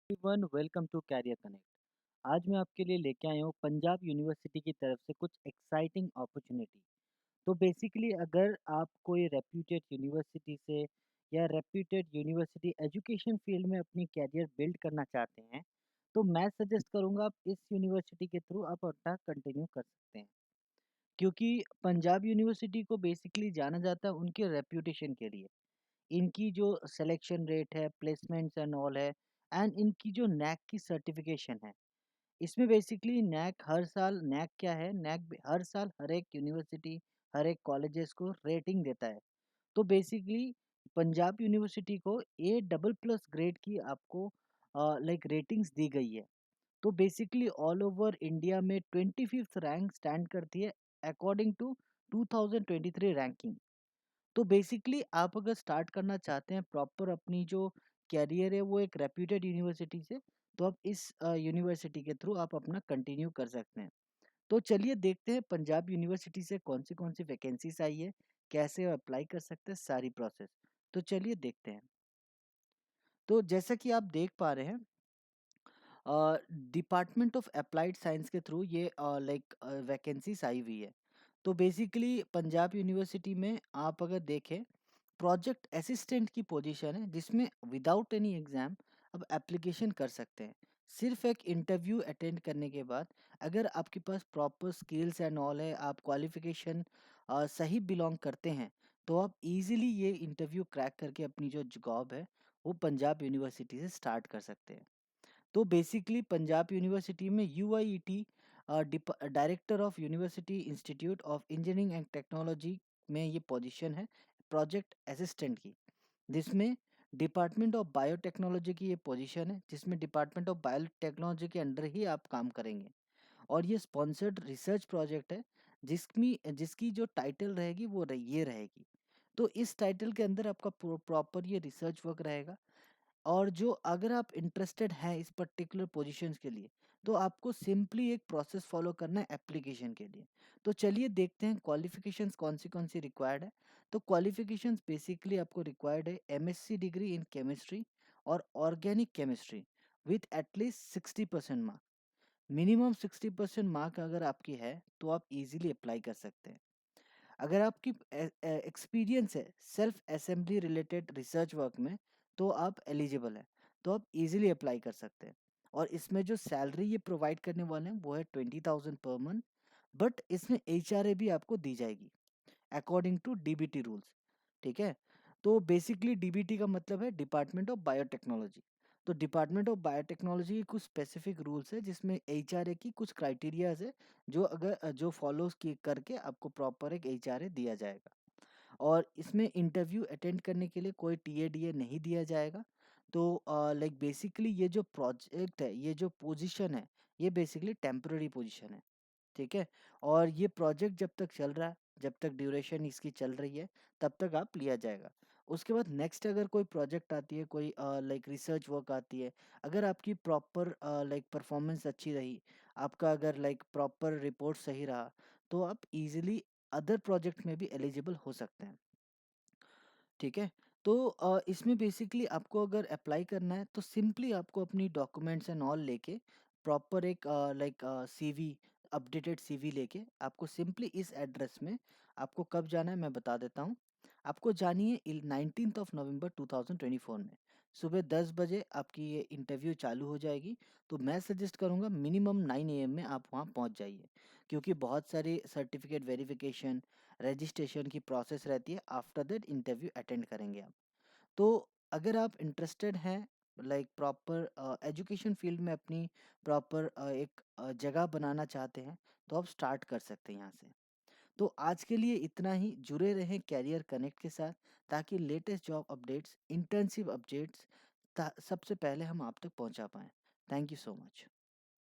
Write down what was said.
Everyone welcome to career connect. आज मैं आपके लिए लेके आया हूँ पंजाब यूनिवर्सिटी की तरफ से कुछ एक्साइटिंग अपॉर्चुनिटी। तो बेसिकली अगर आप कोई रेप्यूटेड यूनिवर्सिटी से या रेप्यूटेड यूनिवर्सिटी एजुकेशन फील्ड में अपनी कैरियर बिल्ड करना चाहते हैं, तो मैं सजेस्ट करूँगा आप इस यूनिवर्सिटी के थ्रू आप अपना कंटिन्यू कर सकते हैं। क्योंकि पंजाब यूनिवर्सिटी को बेसिकली जाना जाता है उनके रेप्यूटेशन के लिए। इनकी जो सिलेक्शन रेट है, प्लेसमेंट्स एंड ऑल है, एंड इनकी जो नैक की सर्टिफिकेशन है, इसमें बेसिकली नैक हर साल नैक क्या है, हर साल हर एक यूनिवर्सिटी, हर एक कॉलेजेस को रेटिंग देता है। तो बेसिकली पंजाब यूनिवर्सिटी को ए डबल प्लस ग्रेड की आपको लाइक रेटिंग्स दी गई है। तो बेसिकली ऑल ओवर इंडिया में 25th रैंक स्टैंड करती है अकॉर्डिंग टू 2023 रैंकिंग। तो बेसिकली आप अगर स्टार्ट करना चाहते हैं प्रॉपर अपनी जो कैरियर है वो एक रेप्यूटेड यूनिवर्सिटी से, तो आप इस यूनिवर्सिटी के थ्रू आप अपना कंटिन्यू कर सकते हैं। तो चलिए देखते हैं पंजाब यूनिवर्सिटी से कौन सी वैकेंसीज आई है, कैसे अप्लाई कर सकते हैं, सारी प्रोसेस। तो चलिए देखते हैं। तो जैसा कि आप देख पा रहे हैं, डिपार्टमेंट ऑफ अप्लाइड साइंस के थ्रू ये लाइक वैकेंसीज आई हुई है। तो बेसिकली पंजाब यूनिवर्सिटी में आप अगर देखें, प्रोजेक्ट असिस्टेंट की पोजीशन है जिसमें विदाउट एनी एग्ज़ाम अब एप्लीकेशन कर सकते हैं। सिर्फ एक इंटरव्यू अटेंड करने के बाद अगर आपके पास प्रॉपर स्किल्स एंड ऑल है, आप क्वालिफिकेशन सही बिलोंग करते हैं, तो आप इजीली ये इंटरव्यू क्रैक करके अपनी जो जॉब है वो पंजाब यूनिवर्सिटी से स्टार्ट कर सकते हैं। तो बेसिकली पंजाब यूनिवर्सिटी में UIET director of university institute of engineering and technology में ये पोजीशन है प्रोजेक्ट असिस्टेंट की, जिसमें डिपार्टमेंट ऑफ बायोटेक्नोलॉजी की ये पोजीशन है, जिसमें डिपार्टमेंट ऑफ बायोटेक्नोलॉजी के अंडर ही आप काम करेंगे। और ये स्पॉन्सर्ड रिसर्च प्रोजेक्ट है, जिसकी जो टाइटल रहेगी वो ये रहेगी। तो इस टाइटल के अंदर आपका प्रॉपर ये रिसर्च वर्क रहेगा। और जो अगर आप इंटरेस्टेड हैं इस पर्टिकुलर पोजीशंस के लिए, तो आपको सिंपली एक प्रोसेस फॉलो करना है एप्लीकेशन के लिए। तो चलिए देखते हैं क्वालिफिकेशंस कौन सी रिक्वायर्ड है। तो क्वालिफिकेशंस बेसिकली आपको रिक्वायर्ड है एमएससी डिग्री इन केमिस्ट्री और organic chemistry with at least 60% mark. Minimum 60% mark अगर आपकी है तो आप इजीली अप्लाई कर सकते हैं। अगर आपकी एक्सपीरियंस है self assembly related research work में, तो आप एलिजिबल हैं, तो आप इजीली अप्लाई कर सकते हैं। और इसमें जो सैलरी ये प्रोवाइड करने वाले हैं वो है 20,000 पर मंथ। बट इसमें एचआरए भी आपको दी जाएगी अकॉर्डिंग टू डीबीटी रूल्स। ठीक है। तो बेसिकली डीबीटी का मतलब है डिपार्टमेंट ऑफ बायोटेक्नोलॉजी। तो डिपार्टमेंट ऑफ बायोटेक्नोलॉजी की कुछ स्पेसिफिक रूल्स है जिसमें एचआरए की कुछ क्राइटेरियाज है, जो फॉलोज की करके आपको प्रॉपर एक एचआरए दिया जाएगा। और इसमें इंटरव्यू अटेंड करने के लिए कोई टीए-डीए नहीं दिया जाएगा। तो लाइक बेसिकली ये जो प्रोजेक्ट है, ये जो पोजीशन है, ये बेसिकली टेम्पररी पोजीशन है। ठीक है? और ये प्रोजेक्ट जब तक चल रहा है, जब तक ड्यूरेशन इसकी चल रही है, तब तक आप लिया जाएगा। उसके बाद नेक्स्ट अगर कोई प्रोजेक्ट आती है, कोई लाइक रिसर्च वर्क आती है, अगर आपकी प्रॉपर लाइक परफॉर्मेंस अच्छी रही, आपका अगर लाइक प्रॉपर रिपोर्ट सही रहा, तो आप इज़िली अदर प्रोजेक्ट में भी एलिजिबल हो सकते हैं। ठीक है? तो इसमें बेसिकली आपको अगर अप्लाई करना है तो सिंपली आपको अपनी डॉक्यूमेंट्स एंड ऑल लेके प्रॉपर एक लाइक सीवी, अपडेटेड सीवी लेके आपको सिंपली इस एड्रेस में आपको कब जाना है मैं बता देता हूँ। आपको जानी है 19th ऑफ नवंबर 2024 में। सुबह 10 बजे आपकी ये इंटरव्यू चालू हो जाएगी। तो मैं सजेस्ट करूँगा मिनिमम 9 एएम में आप वहाँ पहुँच जाइए, क्योंकि बहुत सारी सर्टिफिकेट वेरिफिकेशन, रजिस्ट्रेशन की प्रोसेस रहती है। आफ्टर दैट इंटरव्यू अटेंड करेंगे आप। तो अगर आप इंटरेस्टेड हैं लाइक प्रॉपर एजुकेशन फील्ड में अपनी प्रॉपर एक जगह बनाना चाहते हैं, तो आप स्टार्ट कर सकते हैं यहाँ से। तो आज के लिए इतना ही। जुड़े रहें कैरियर कनेक्ट के साथ, ताकि latest job updates, internship updates सबसे पहले हम आप तक पहुंचा पाएं। Thank you so much.